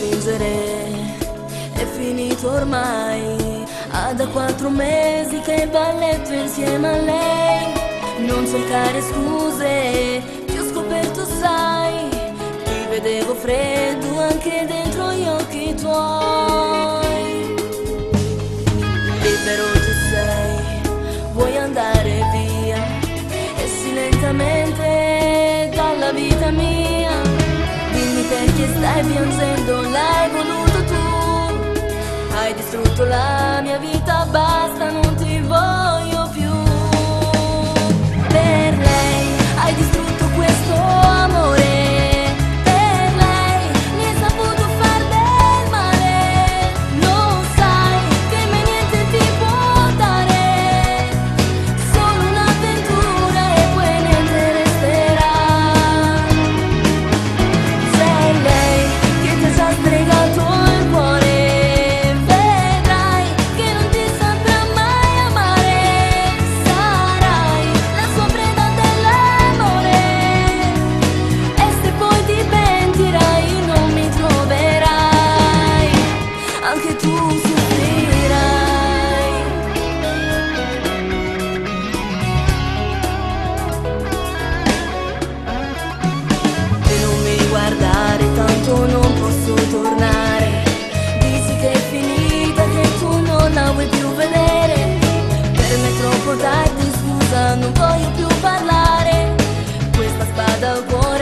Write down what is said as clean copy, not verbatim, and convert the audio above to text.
fingere, è finito ormai. Ha da 4 mesi che balletto insieme a lei. Non cercare scuse, ti ho scoperto sai. Ti vedevo freddo anche dentro gli occhi tuoi. Libero tu sei, vuoi andare via, esci lentamente dalla vita mia. Dimmi perché stai piangendo, l'hai voluto tu. Hai distrutto la mia vita, basta, non ti voglio più. Per lei hai distrutto questo amore. Per lei mi hai saputo far del male. Lo sai che mai niente ti può dare, solo un'avventura e poi niente resterà. Sei lei che ti ha già stregato il cuore. Vedrai che non ti saprà mai amare. Sarai la sua preda dell'amore, e se poi ti pentirai non mi troverai, anche tu soffrirai. E non mi guardare, tanto non posso tornare. Dici che è finita, che tu non la vuoi più vedere. Per me è troppo tardi, scusa, non voglio più parlare. Questa spada al cuore